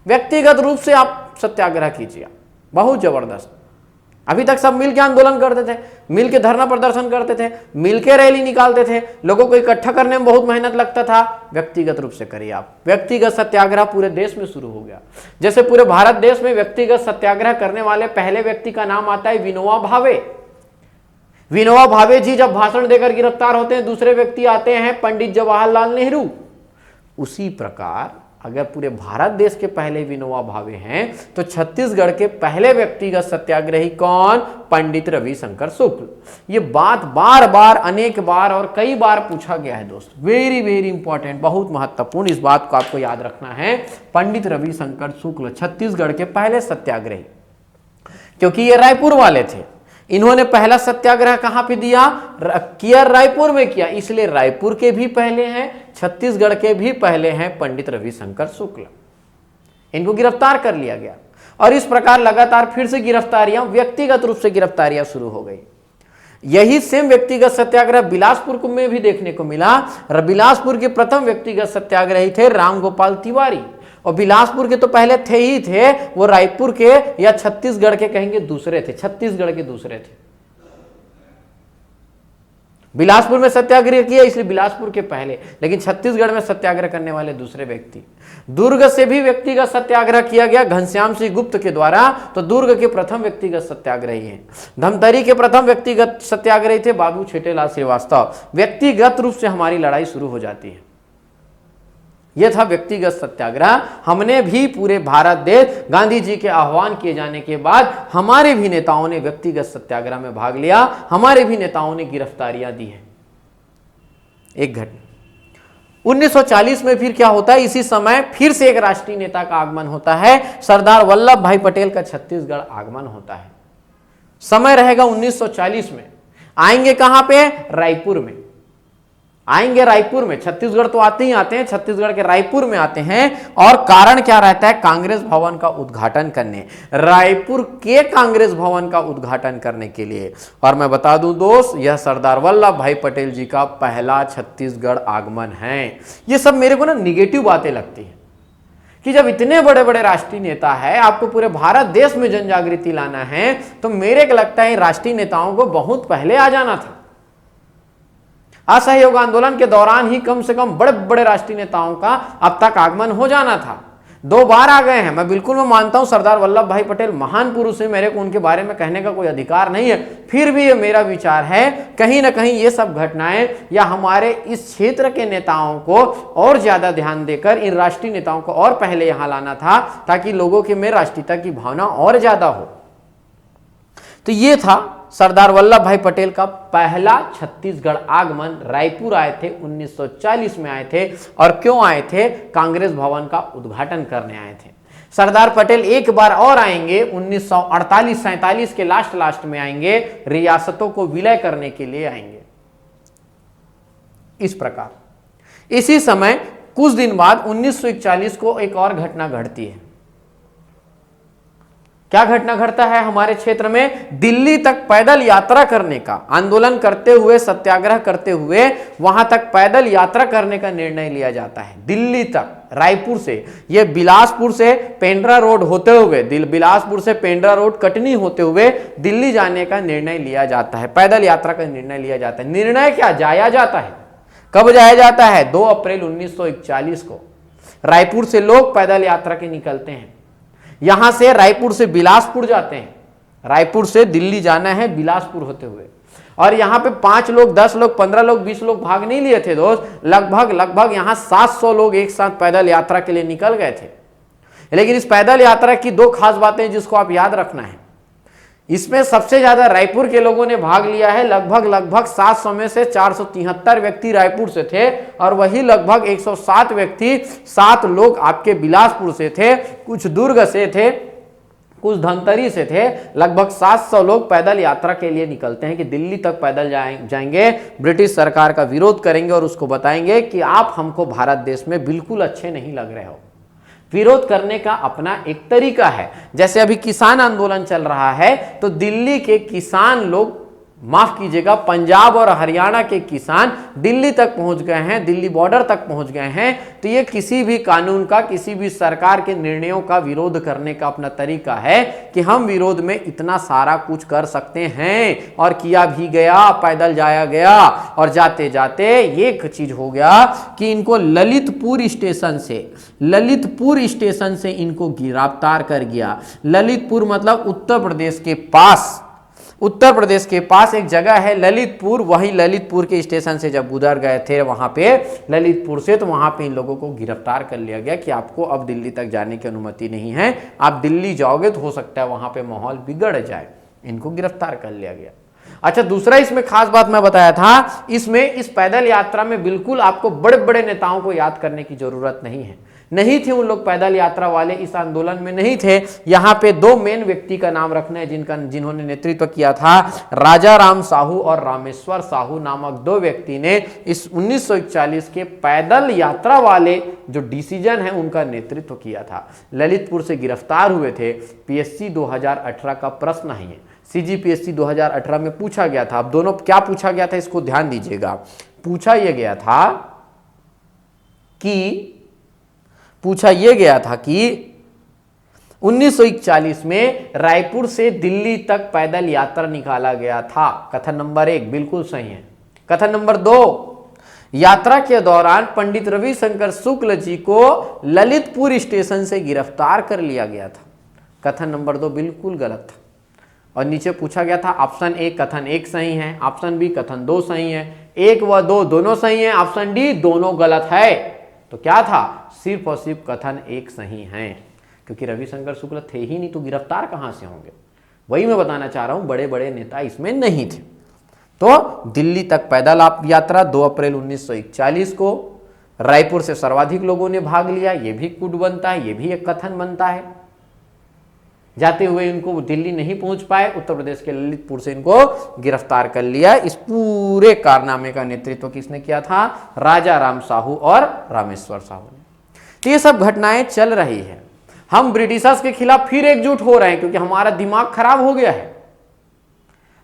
व्यक्तिगत रूप से आप सत्याग्रह कीजिए, बहुत जबरदस्त। अभी तक सब मिलकर आंदोलन करते थे, मिलकर धरना प्रदर्शन करते थे, मिलकर रैली निकालते थे, लोगों को इकट्ठा करने में बहुत मेहनत लगता था। व्यक्तिगत रूप से करिए आप। व्यक्तिगत सत्याग्रह पूरे देश में शुरू हो गया। जैसे पूरे भारत देश में व्यक्तिगत सत्याग्रह करने वाले पहले व्यक्ति का नाम आता है विनोबा भावे। विनोबा भावे जी जब भाषण देकर गिरफ्तार होते हैं, दूसरे व्यक्ति आते हैं पंडित जवाहरलाल नेहरू। उसी प्रकार अगर पूरे भारत देश के पहले विनोबा भावे हैं तो छत्तीसगढ़ के पहले व्यक्तिगत सत्याग्रही कौन? पंडित रविशंकर शुक्ल। ये बात बार बार, अनेक बार और कई बार पूछा गया है दोस्त। वेरी वेरी इंपॉर्टेंट, बहुत महत्वपूर्ण, इस बात को आपको याद रखना है। पंडित रविशंकर शुक्ल छत्तीसगढ़ के पहले सत्याग्रही, क्योंकि ये रायपुर वाले थे। इन्होंने पहला सत्याग्रह कहां पे किया? रायपुर में किया, इसलिए रायपुर के भी पहले हैं, छत्तीसगढ़ के भी पहले हैं पंडित रविशंकर शुक्ल। इनको गिरफ्तार कर लिया गया और इस प्रकार लगातार फिर से गिरफ्तारियां, व्यक्तिगत रूप से गिरफ्तारियां शुरू हो गई। यही सेम व्यक्तिगत सत्याग्रह बिलासपुर में भी देखने को मिला। बिलासपुर के प्रथम व्यक्तिगत सत्याग्रही थे रामगोपाल तिवारी, और बिलासपुर के तो पहले थे ही थे, वो रायपुर के या छत्तीसगढ़ के कहेंगे दूसरे थे, छत्तीसगढ़ के दूसरे थे। बिलासपुर में सत्याग्रह किया इसलिए बिलासपुर के पहले, लेकिन छत्तीसगढ़ में सत्याग्रह करने वाले दूसरे व्यक्ति। दुर्ग से भी व्यक्तिगत सत्याग्रह किया गया घनश्याम सिंह गुप्त के द्वारा, तो दुर्ग के प्रथम व्यक्तिगत सत्याग्रही हैं। धमतरी के प्रथम व्यक्तिगत सत्याग्रही थे बाबू छेटेलाल श्रीवास्तव। व्यक्तिगत रूप से हमारी लड़ाई शुरू हो जाती है। यह था व्यक्तिगत सत्याग्रह। हमने भी पूरे भारत देश गांधी जी के आह्वान किए जाने के बाद हमारे भी नेताओं ने व्यक्तिगत सत्याग्रह में भाग लिया, हमारे भी नेताओं ने गिरफ्तारियां दी हैं। एक घटना 1940 में फिर क्या होता है? इसी समय फिर से एक राष्ट्रीय नेता का आगमन होता है, सरदार वल्लभ भाई पटेल का छत्तीसगढ़ आगमन होता है। समय रहेगा 1940 में। आएंगे कहां पे? रायपुर में आएंगे, रायपुर में। छत्तीसगढ़ तो आते ही आते हैं, छत्तीसगढ़ के रायपुर में आते हैं। और कारण क्या रहता है? कांग्रेस भवन का उद्घाटन करने, रायपुर के कांग्रेस भवन का उद्घाटन करने के लिए। और मैं बता दूं दोस्त, यह सरदार वल्लभ भाई पटेल जी का पहला छत्तीसगढ़ आगमन है। ये सब मेरे को ना निगेटिव बातें लगती है कि जब इतने बड़े बड़े राष्ट्रीय नेता है, आपको पूरे भारत देश में जन जागृति लाना है, तो मेरे को लगता है राष्ट्रीय नेताओं को बहुत पहले आ जाना था। असहयोग आंदोलन के दौरान ही कम से कम बड़े बड़े राष्ट्रीय नेताओं का अब तक आगमन हो जाना था। 2 बार आ गए हैं। मैं मानता हूं सरदार वल्लभ भाई पटेल महान पुरुष है, मेरे को उनके बारे में कहने का कोई अधिकार नहीं है, फिर भी ये मेरा विचार है, कहीं ना कहीं ये सब घटनाएं या हमारे इस क्षेत्र के नेताओं को और ज्यादा ध्यान देकर इन राष्ट्रीय नेताओं को और पहले यहां लाना था, ताकि लोगों के में राष्ट्रीयता की भावना और ज्यादा हो। तो ये था सरदार वल्लभ भाई पटेल का पहला छत्तीसगढ़ आगमन। रायपुर आए थे, 1940 में आए थे। और क्यों आए थे? कांग्रेस भवन का उद्घाटन करने आए थे। सरदार पटेल एक बार और आएंगे, 1948-47 के लास्ट में आएंगे, रियासतों को विलय करने के लिए आएंगे। इस प्रकार इसी समय कुछ दिन बाद 1941 को एक और घटना घटती है। क्या घटना घटता है हमारे क्षेत्र में? दिल्ली तक पैदल यात्रा करने का, आंदोलन करते हुए, सत्याग्रह करते हुए वहां तक पैदल यात्रा करने का निर्णय लिया जाता है। दिल्ली तक, रायपुर से, ये बिलासपुर से पेंड्रा रोड होते हुए, बिलासपुर से पेंड्रा रोड कटनी होते हुए दिल्ली जाने का निर्णय लिया जाता है, पैदल यात्रा का निर्णय लिया जाता है। निर्णय क्या जाया जाता है? कब जाया जाता है? 2 अप्रैल 1941 को रायपुर से लोग पैदल यात्रा के निकलते हैं। यहां से रायपुर से बिलासपुर जाते हैं, रायपुर से दिल्ली जाना है बिलासपुर होते हुए, और यहां पे 5 लोग, 10 लोग, 15 लोग, 20 लोग भाग नहीं लिए थे दोस्त, लगभग यहां 700 लोग एक साथ पैदल यात्रा के लिए निकल गए थे। लेकिन इस पैदल यात्रा की 2 खास बातें जिसको आप याद रखना है। इसमें सबसे ज्यादा रायपुर के लोगों ने भाग लिया है, लगभग 700 में से 473 व्यक्ति रायपुर से थे, और वही लगभग 107 व्यक्ति, 7 लोग आपके बिलासपुर से थे, कुछ दुर्ग से थे, कुछ धमतरी से थे। लगभग 700 लोग पैदल यात्रा के लिए निकलते हैं कि दिल्ली तक पैदल जाएंगे, ब्रिटिश सरकार का विरोध करेंगे और उसको बताएंगे कि आप हमको भारत देश में बिल्कुल अच्छे नहीं लग रहे हो। विरोध करने का अपना एक तरीका है। जैसे अभी किसान आंदोलन चल रहा है, तो दिल्ली के किसान लोग, माफ कीजिएगा, पंजाब और हरियाणा के किसान दिल्ली तक पहुंच गए हैं, दिल्ली बॉर्डर तक पहुंच गए हैं। तो ये किसी भी कानून का, किसी भी सरकार के निर्णयों का विरोध करने का अपना तरीका है कि हम विरोध में इतना सारा कुछ कर सकते हैं, और किया भी गया, पैदल जाया गया। और जाते जाते एक चीज हो गया कि इनको ललितपुर स्टेशन से इनको गिरफ्तार कर गया। ललितपुर मतलब उत्तर प्रदेश के पास एक जगह है ललितपुर, वहीं ललितपुर के स्टेशन से जब गुजर गए थे वहां पे ललितपुर से, तो वहां पे इन लोगों को गिरफ्तार कर लिया गया कि आपको अब दिल्ली तक जाने की अनुमति नहीं है, आप दिल्ली जाओगे तो हो सकता है वहां पे माहौल बिगड़ जाए। इनको गिरफ्तार कर लिया गया। अच्छा, दूसरा इसमें खास बात मैं बताया था, इसमें इस पैदल यात्रा में बिल्कुल आपको बड़े बड़े नेताओं को याद करने की जरूरत नहीं थे। उन लोग पैदल यात्रा वाले इस आंदोलन में नहीं थे। यहां पे 2 मेन व्यक्ति का नाम रखना है जिन्होंने नेतृत्व किया था। राजा राम साहू और रामेश्वर साहू नामक 2 व्यक्ति ने इस 1941 के पैदल यात्रा वाले जो डिसीजन है उनका नेतृत्व किया था। ललितपुर से गिरफ्तार हुए थे। पीएससी 2018 का प्रश्न है, CGPSC 2018 में पूछा गया था। अब दोनों क्या पूछा गया था इसको ध्यान दीजिएगा। पूछा यह गया था कि 1941 में रायपुर से दिल्ली तक पैदल यात्रा निकाला गया था। कथन नंबर 1 बिल्कुल सही है। कथन नंबर 2, यात्रा के दौरान पंडित रविशंकर शुक्ल जी को ललितपुर स्टेशन से गिरफ्तार कर लिया गया था। कथन नंबर 2 बिल्कुल गलत था। और नीचे पूछा गया था ऑप्शन ए कथन 1 सही है, ऑप्शन बी कथन 2 सही है, 1 व 2 दोनों सही है, ऑप्शन डी दोनों गलत है। तो क्या था? सिर्फ और सिर्फ कथन 1 सही है, क्योंकि रविशंकर शुक्ल थे ही नहीं तो गिरफ्तार कहां से होंगे। वही मैं बताना चाह रहा हूं, बड़े बड़े नेता इसमें नहीं थे। तो दिल्ली तक पैदल यात्रा 2 अप्रैल 1941 को रायपुर से सर्वाधिक लोगों ने भाग लिया। यह भी कूट बनता है, यह भी एक कथन बनता है। जाते हुए इनको दिल्ली नहीं पहुंच पाए, उत्तर प्रदेश के ललितपुर से इनको गिरफ्तार कर लिया। इस पूरे कारनामे का नेतृत्व किसने किया था? राजा राम साहू और रामेश्वर साहू ने। तो ये सब घटनाएं चल रही है। हम ब्रिटिशर्स के खिलाफ फिर एकजुट हो रहे हैं क्योंकि हमारा दिमाग खराब हो गया है।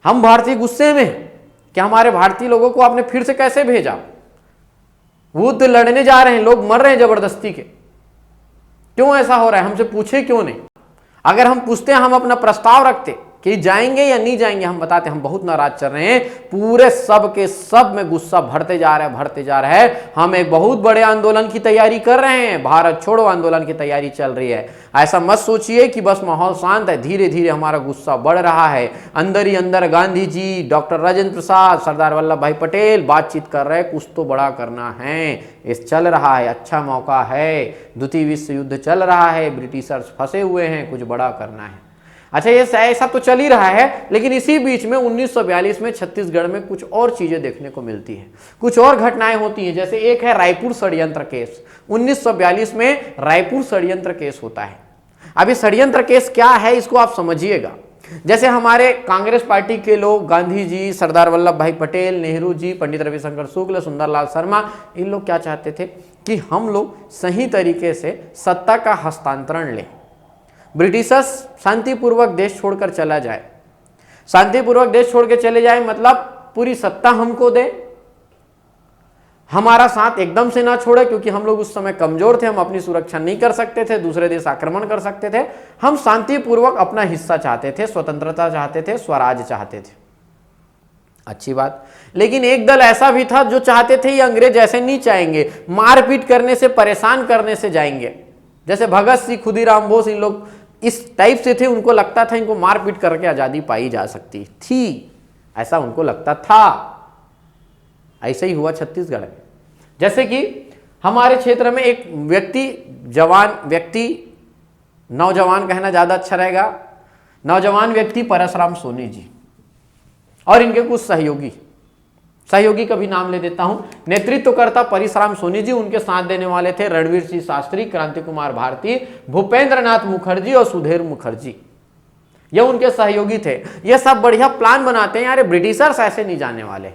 हम भारतीय गुस्से में हैं कि हमारे भारतीय लोगों को आपने फिर से कैसे भेजा। युद्ध लड़ने जा रहे हैं, लोग मर रहे हैं जबरदस्ती के। क्यों ऐसा हो रहा है? हमसे पूछे क्यों नहीं? अगर हम पूछते हैं, हम अपना प्रस्ताव रखते कि जाएंगे या नहीं जाएंगे, हम बताते हम बहुत नाराज चल रहे हैं, पूरे सब के सब में गुस्सा भरते जा रहा है। हम एक बहुत बड़े आंदोलन की तैयारी कर रहे हैं, भारत छोड़ो आंदोलन की तैयारी चल रही है। ऐसा मत सोचिए कि बस माहौल शांत है, धीरे धीरे हमारा गुस्सा बढ़ रहा है। अंदर ही अंदर गांधी जी, डॉक्टर राजेंद्र प्रसाद, सरदार वल्लभ भाई पटेल बातचीत कर रहे हैं, कुछ तो बड़ा करना है। इस चल रहा है, अच्छा मौका है, द्वितीय विश्व युद्ध चल रहा है, ब्रिटिशर्स फंसे हुए हैं, कुछ बड़ा करना है। अच्छा, ये ऐसा तो चल ही रहा है, लेकिन इसी बीच में 1942 में छत्तीसगढ़ में कुछ और चीजें देखने को मिलती हैं, कुछ और घटनाएं होती हैं। जैसे एक है रायपुर षड्यंत्र केस। 1942 में रायपुर षड्यंत्र केस होता है। अभी षड्यंत्र केस क्या है इसको आप समझिएगा। जैसे हमारे कांग्रेस पार्टी के लोग, गांधी जी, सरदार वल्लभ भाई पटेल, नेहरू जी, पंडित रविशंकर शुक्ल, सुंदरलाल शर्मा, इन लोग क्या चाहते थे कि हम लोग सही तरीके से सत्ता का हस्तांतरण लें। ब्रिटिशर्स शांतिपूर्वक देश छोड़कर चला जाए। शांतिपूर्वक देश छोड़ के चले जाए मतलब पूरी सत्ता हमको दे, हमारा साथ एकदम से ना छोड़े, क्योंकि हम लोग उस समय कमजोर थे, हम अपनी सुरक्षा नहीं कर सकते थे, दूसरे देश आक्रमण कर सकते थे। हम शांतिपूर्वक अपना हिस्सा चाहते थे, स्वतंत्रता चाहते थे, स्वराज चाहते थे। अच्छी बात। लेकिन एक दल ऐसा भी था जो चाहते थे ये अंग्रेज ऐसे नहीं चाहेंगे, मारपीट करने से, परेशान करने से जाएंगे। जैसे भगत सिंह, खुदीराम बोस, इन लोग इस टाइप से थे। उनको लगता था इनको मारपीट करके आजादी पाई जा सकती थी, ऐसा उनको लगता था। ऐसे ही हुआ छत्तीसगढ़ में। जैसे कि हमारे क्षेत्र में एक नौजवान कहना ज्यादा अच्छा रहेगा, नौजवान व्यक्ति परसराम सोनी जी और इनके कुछ सहयोगी का भी नाम ले देता हूं। नेतृत्वकर्ता परसराम सोनी जी, उनके साथ देने वाले थे रणवीर सिंह शास्त्री, क्रांति कुमार भारती, भूपेंद्र नाथ मुखर्जी और सुधीर मुखर्जी। ये उनके सहयोगी थे। ये सब बढ़िया प्लान बनाते हैं, यार ब्रिटिशर्स ऐसे नहीं जाने वाले,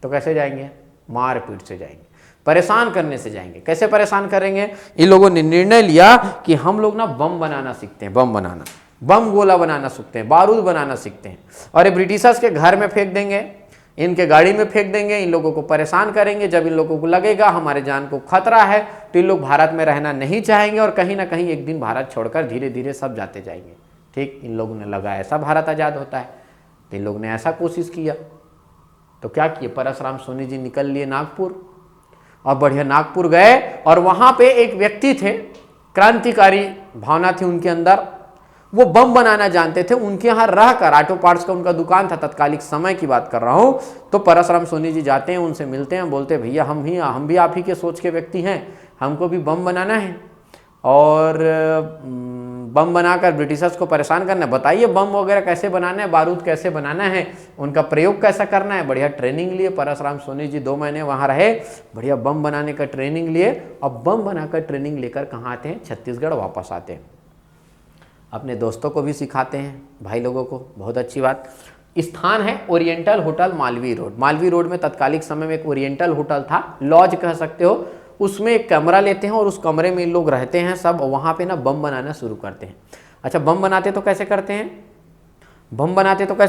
तो कैसे जाएंगे? मारपीट से जाएंगे, परेशान करने से जाएंगे। कैसे परेशान करेंगे? इन लोगों ने निर्णय लिया कि हम लोग ना बम बनाना सीखते हैं, बम गोला बनाना सीखते हैं, बारूद बनाना सीखते हैं, और ये ब्रिटिशर्स के घर में फेंक देंगे, इनके गाड़ी में फेंक देंगे, इन लोगों को परेशान करेंगे। जब इन लोगों को लगेगा हमारे जान को खतरा है तो इन लोग भारत में रहना नहीं चाहेंगे और कहीं ना कहीं एक दिन भारत छोड़कर धीरे धीरे सब जाते जाएंगे। ठीक, इन लोगों ने लगा ऐसा भारत आज़ाद होता है, तो इन लोगों ने ऐसा कोशिश किया। तो क्या किए? परसराम सोनी जी निकल लिए नागपुर, और बढ़िया नागपुर गए, और वहां पे एक व्यक्ति थे, क्रांतिकारी भावना थी उनके अंदर, वो बम बनाना जानते थे। उनके यहाँ रहकर, ऑटो पार्ट्स का उनका दुकान था, तत्कालिक समय की बात कर रहा हूं। तो परसराम सोनी जी जाते हैं, उनसे मिलते हैं, बोलते हैं भैया हम भी आप ही के सोच के व्यक्ति हैं, हमको भी बम बनाना है और बम बनाकर ब्रिटिशर्स को परेशान करना है। बताइए बम वगैरह कैसे बनाना है, बारूद कैसे बनाना है, उनका प्रयोग कैसा करना है। बढ़िया ट्रेनिंग लिए परसराम सोनी जी, 2 महीने वहाँ रहे, बढ़िया बम बनाने का ट्रेनिंग लिए। और बम बनाकर ट्रेनिंग लेकर कहाँ आते हैं? छत्तीसगढ़ वापस आते हैं। अपने दोस्तों को भी सिखाते हैं, भाई लोगों को। बहुत अच्छी बात। स्थान है oriental hotel, Malviya road. Malviya road में तत्कालिक समय में एक ओरिएंटल होटल था, लॉज कह सकते हो। उसमें एक कमरा लेते हैं और उस कमरे में लोग रहते हैं सब, वहाँ पे ना बम बनाना शुरू करते हैं। अच्छा, बम बनाते तो कैसे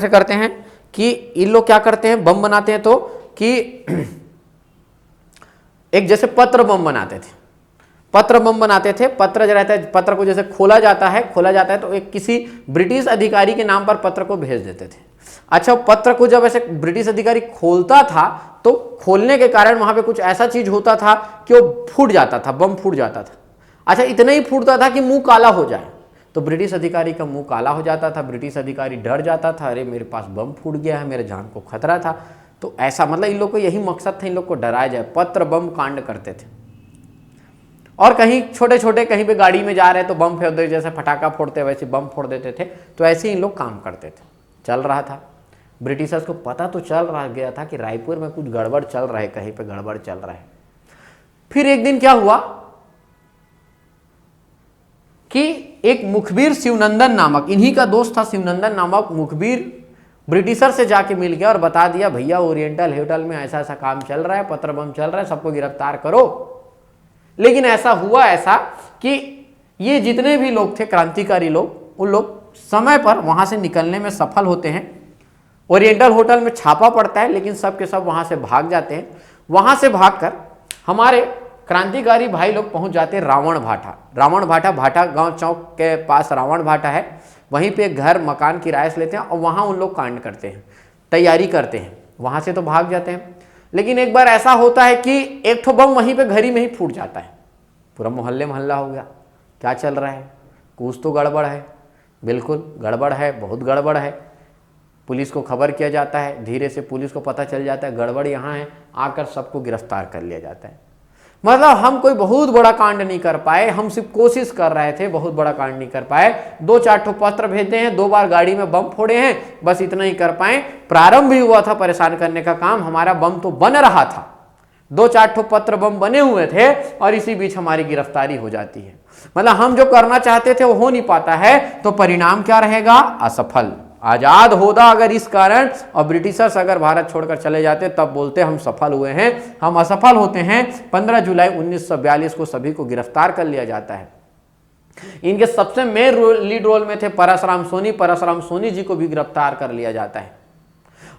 करते हैं? कि इन लोग क्या करते हैं? बम बनाते हैं तो कि एक जैसे पत्र बम बनाते थे। पत्र जो रहता है, पत्र को जैसे खोला जाता है तो एक किसी ब्रिटिश अधिकारी के नाम पर पत्र को भेज देते थे। अच्छा, पत्र को जब ऐसे ब्रिटिश अधिकारी खोलता था तो खोलने के कारण वहां पे कुछ ऐसा चीज होता था कि वो फूट जाता था, बम फूट जाता था। अच्छा, इतना ही फूटता था कि मुंह काला हो जाए, तो ब्रिटिश अधिकारी का मुंह काला हो जाता था। ब्रिटिश अधिकारी डर जाता था, अरे मेरे पास बम फूट गया है, मेरे जान को खतरा था। तो ऐसा मतलब इन लोग को यही मकसद था, इन लोग को डराया जाए। पत्र बम कांड करते थे। और कहीं छोटे छोटे कहीं पे गाड़ी में जा रहे तो बम फोड़ देते, जैसे फटाका फोड़ते वैसे बम फोड़ देते थे। तो ऐसे ही इन लोग काम करते थे। चल रहा था, ब्रिटिशर्स को पता तो चल रहा गया था कि रायपुर में कुछ गड़बड़ चल रहा है, कहीं पे गड़बड़ चल रहा है। फिर एक दिन क्या हुआ कि एक मुखबिर शिवनंदन नामक, इन्हीं का दोस्त था शिवनंदन नामक मुखबिर, ब्रिटिशर से जाके मिल गया और बता दिया भैया ओरिएंटल होटल में ऐसा ऐसा काम चल रहा है, पत्र बम चल रहा है, सबको गिरफ्तार करो। लेकिन ऐसा हुआ कि ये जितने भी लोग थे क्रांतिकारी लोग, उन लोग समय पर वहां से निकलने में सफल होते हैं। ओरिएंटल होटल में छापा पड़ता है, लेकिन सब के सब वहां से भाग जाते हैं। वहां से भागकर हमारे क्रांतिकारी भाई लोग पहुंच जाते हैं रावण भाटा। भाटा गांव चौक के पास रावण भाटा है। वहीं पे घर मकान किराए से लेते हैं और वहां उन लोग कांड करते हैं, तैयारी करते हैं। वहां से तो भाग जाते हैं, लेकिन एक बार ऐसा होता है कि एक ठो बम वहीं पे घर ही में ही फूट जाता है। पूरा मोहल्ला हो गया, क्या चल रहा है? कुछ तो गड़बड़ है, बिल्कुल गड़बड़ है, बहुत गड़बड़ है। पुलिस को खबर किया जाता है, धीरे से पुलिस को पता चल जाता है गड़बड़ यहाँ है, आकर सबको गिरफ्तार कर लिया जाता है। मतलब हम कोई बहुत बड़ा कांड नहीं कर पाए, हम सिर्फ कोशिश कर रहे थे, बहुत बड़ा कांड नहीं कर पाए। 2-4 ठो पत्र भेजते हैं, 2 बार गाड़ी में बम फोड़े हैं, बस इतना ही कर पाए। प्रारंभ भी हुआ था परेशान करने का काम, हमारा बम तो बन रहा था, 2-4 ठो पत्र बम बने हुए थे, और इसी बीच हमारी गिरफ्तारी हो जाती है। मतलब हम जो करना चाहते थे वो हो नहीं पाता है, तो परिणाम क्या रहेगा? असफल। आजाद होता अगर इस कारण, और ब्रिटिशर्स अगर भारत छोड़कर चले जाते तब बोलते हम सफल हुए हैं। हम असफल होते हैं। 15 जुलाई 1942 को सभी को गिरफ्तार कर लिया जाता है। इनके सबसे मेन लीड रोल में थे परसराम सोनी। परसराम सोनी जी को भी गिरफ्तार कर लिया जाता है।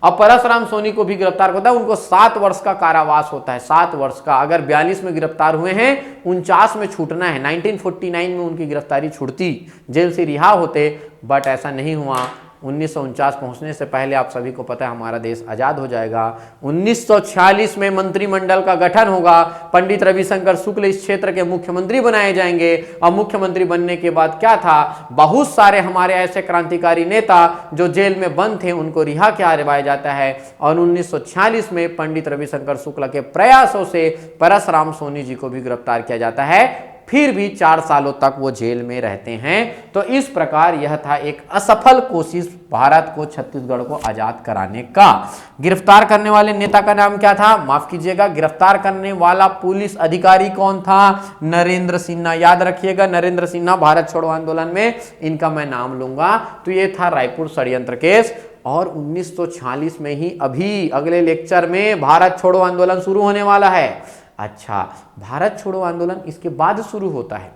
अब परसराम सोनी को भी गिरफ्तार होता है, उनको 7 वर्ष का कारावास होता है, 7 वर्ष का। अगर 42 में गिरफ्तार हुए हैं, 49 में छूटना है। 1949 में उनकी गिरफ्तारी छूटती, जेल से रिहा होते, बट ऐसा नहीं हुआ। 1949 पहुंचने से पहले आप सभी को पता है हमारा देश आजाद हो जाएगा। 1946 में मंत्रिमंडल का गठन होगा, पंडित रविशंकर शुक्ल इस क्षेत्र के मुख्यमंत्री बनाए जाएंगे। और मुख्यमंत्री बनने के बाद क्या था, बहुत सारे हमारे ऐसे क्रांतिकारी नेता जो जेल में बंद थे उनको रिहा करवाया जाता है। और 1946 में पंडित रविशंकर शुक्ल के प्रयासों से परसराम सोनी जी को भी गिरफ्तार किया जाता है। फिर भी 4 सालों तक वो जेल में रहते हैं। तो इस प्रकार यह था एक असफल कोशिश भारत को, छत्तीसगढ़ को आजाद कराने का। गिरफ्तार करने वाले नेता का नाम क्या था, माफ कीजिएगा, गिरफ्तार करने वाला पुलिस अधिकारी कौन था, नरेंद्र सिन्हा। याद रखिएगा, नरेंद्र सिन्हा भारत छोड़ो आंदोलन में इनका मैं नाम लूंगा। तो ये था रायपुर षड्यंत्र केस। और 1946 में ही अभी अगले लेक्चर में भारत छोड़ो आंदोलन शुरू होने वाला है। अच्छा, भारत छोड़ो आंदोलन इसके बाद शुरू होता है,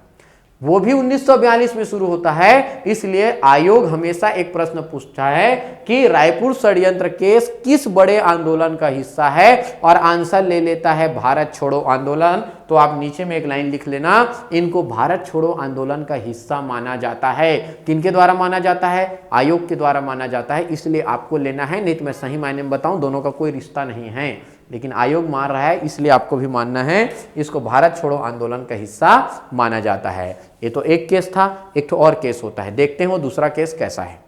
वो भी 1942 में शुरू होता है। इसलिए आयोग हमेशा एक प्रश्न पूछता है कि रायपुर षड्यंत्र केस किस बड़े आंदोलन का हिस्सा है, और आंसर ले लेता है भारत छोड़ो आंदोलन। तो आप नीचे में एक लाइन लिख लेना, इनको भारत छोड़ो आंदोलन का हिस्सा माना जाता है। किनके द्वारा माना जाता है, आयोग के द्वारा माना जाता है। इसलिए आपको लेना है, नहीं तो मैं सही मायने में बताऊं दोनों का कोई रिश्ता नहीं है, लेकिन आयोग मान रहा है इसलिए आपको भी मानना है। इसको भारत छोड़ो आंदोलन का हिस्सा माना जाता है। ये तो एक केस था, एक तो और केस होता है, देखते हैं वो दूसरा केस कैसा है।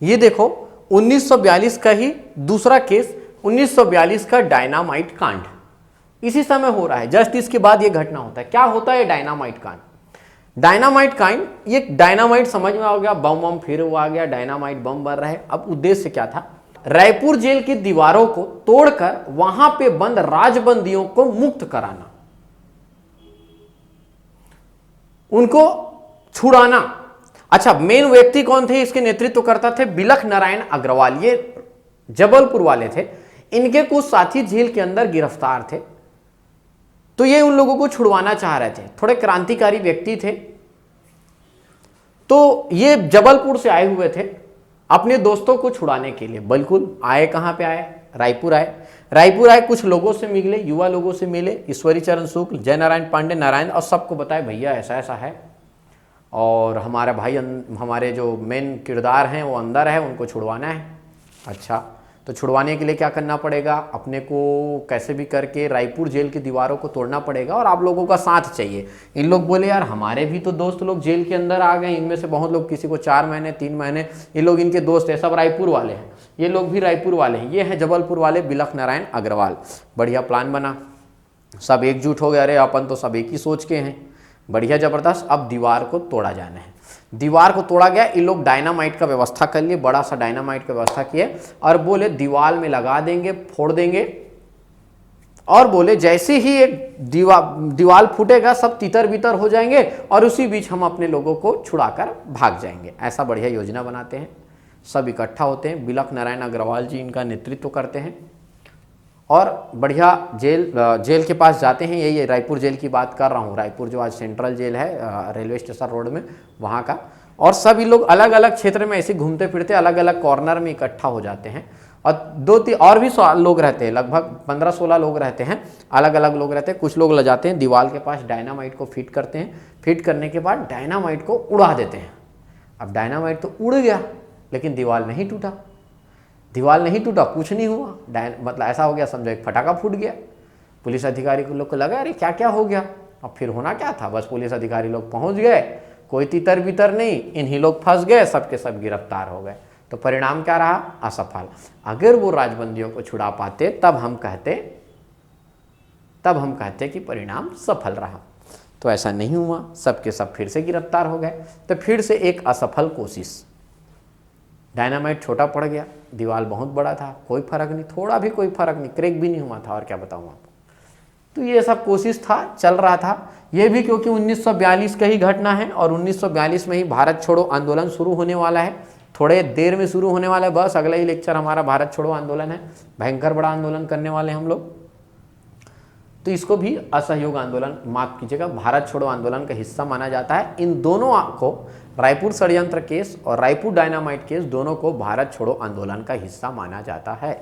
ये देखो 1942 का ही दूसरा केस, 1942 का डायनामाइट कांड इसी समय हो रहा है, जस्ट इसके बाद ये घटना होता है। क्या होता है डायनामाइट कांड, डायनामाइट कांड, ये डायनामाइट समझ में आ गया, बम बम फिर वो आ गया, डायनामाइट बम बन रहा है। अब उद्देश्य क्या था, रायपुर जेल की दीवारों को तोड़कर वहां पे बंद राजबंदियों को मुक्त कराना, उनको छुड़ाना। अच्छा, मेन व्यक्ति कौन थे, इसके नेतृत्व करता थे बिलख नारायण अग्रवाल, ये जबलपुर वाले थे। इनके कुछ साथी जेल के अंदर गिरफ्तार थे, तो ये उन लोगों को छुड़वाना चाह रहे थे, थोड़े क्रांतिकारी व्यक्ति थे। तो ये जबलपुर से आए हुए थे अपने दोस्तों को छुड़ाने के लिए। बिल्कुल आए, कहां पे आए, रायपुर आए। रायपुर आए, कुछ लोगों से मिले, युवा लोगों से मिले, ईश्वरी चरण शुक्ल, जय नारायण पांडे, नारायण, और सबको बताए भैया ऐसा ऐसा है, और हमारा भाई, हमारे जो मेन किरदार हैं वो अंदर है, उनको छुड़वाना है। अच्छा, तो छुड़वाने के लिए क्या करना पड़ेगा, अपने को कैसे भी करके रायपुर जेल की दीवारों को तोड़ना पड़ेगा, और आप लोगों का साथ चाहिए। इन लोग बोले यार हमारे भी तो दोस्त लोग जेल के अंदर आ गए, इनमें से बहुत लोग, किसी को 4 महीने 3 महीने, ये लोग इनके दोस्त हैं, सब रायपुर वाले हैं, ये लोग भी रायपुर वाले हैं। ये हैं जबलपुर वाले बिलख नारायण अग्रवाल। बढ़िया प्लान बना, सब एकजुट हो गए, अरे अपन तो सब एक ही सोच के हैं, बढ़िया जबरदस्त। अब दीवार को तोड़ा जाना है। दीवार को तोड़ा गया, इन लोग डायनामाइट का व्यवस्था कर लिए, बड़ा सा डायनामाइट का व्यवस्था किए, और बोले दीवार में लगा देंगे, फोड़ देंगे, और बोले जैसे ही एक दीवार फूटेगा सब तितर बितर हो जाएंगे, और उसी बीच हम अपने लोगों को छुड़ाकर भाग जाएंगे। ऐसा बढ़िया योजना बनाते हैं, सब इकट्ठा होते हैं, बिलख नारायण अग्रवाल जी इनका नेतृत्व करते हैं, और बढ़िया जेल के पास जाते हैं। यही रायपुर जेल की बात कर रहा हूँ, रायपुर जो आज सेंट्रल जेल है रेलवे स्टेशन रोड में, वहाँ का। और सभी लोग अलग अलग क्षेत्र में ऐसे घूमते फिरते अलग अलग कॉर्नर में इकट्ठा हो जाते हैं, और 2-3 और भी लोग रहते हैं, लगभग 15-16 लोग रहते हैं, अलग अलग लोग रहते हैं। कुछ लोग ले जाते हैं दीवार के पास, डायनामाइट को फिट करते हैं, फिट करने के बाद डायनामाइट को उड़ा देते हैं। अब डायनामाइट तो उड़ गया, लेकिन दीवार नहीं टूटा, दीवार नहीं टूटा, कुछ नहीं हुआ, मतलब ऐसा हो गया समझो एक फटाका फूट गया। पुलिस अधिकारी को लोग को लगा अरे क्या क्या हो गया, अब फिर होना क्या था, बस पुलिस अधिकारी लोग पहुंच गए, कोई तितर बितर नहीं, इन्हीं लोग फंस गए, सबके सब गिरफ्तार हो गए। तो परिणाम क्या रहा, असफल। अगर वो राजबंदियों को छुड़ा पाते तब हम कहते कि परिणाम सफल रहा। तो ऐसा नहीं हुआ, सबके सब फिर से गिरफ्तार हो गए। तो फिर से एक असफल कोशिश। डायनामाइट छोटा पड़ गया, दीवार बहुत बड़ा था, कोई फर्क नहीं, थोड़ा भी कोई फर्क नहीं, क्रैक भी नहीं हुआ था, और क्या बताऊं आपको। तो ये सब कोशिश था, चल रहा था। ये भी क्योंकि 1942 का ही घटना है, और 1942 में ही भारत छोड़ो आंदोलन शुरू होने वाला है, थोड़े देर में शुरू होने वाला है, बस अगला ही लेक्चर हमारा भारत छोड़ो आंदोलन है। भयंकर बड़ा आंदोलन करने वाले हम लोग। तो इसको भी असहयोग आंदोलन, माफ कीजिएगा, भारत छोड़ो आंदोलन का हिस्सा माना जाता है। इन दोनों को, रायपुर षड्यंत्र केस और रायपुर डायनामाइट केस, दोनों को भारत छोड़ो आंदोलन का हिस्सा माना जाता है।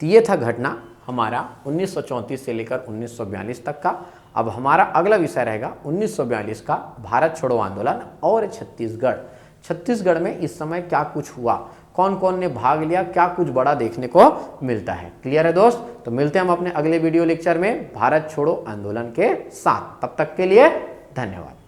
तो ये था घटना हमारा 1934 से लेकर 1942 तक का। अब हमारा अगला विषय रहेगा 1942 का भारत छोड़ो आंदोलन और छत्तीसगढ़। छत्तीसगढ़ में इस समय क्या कुछ हुआ, कौन कौन ने भाग लिया, क्या कुछ बड़ा देखने को मिलता है। क्लियर है दोस्त? तो मिलते हैं हम अपने अगले वीडियो लेक्चर में भारत छोड़ो आंदोलन के साथ। तब तक के लिए धन्यवाद।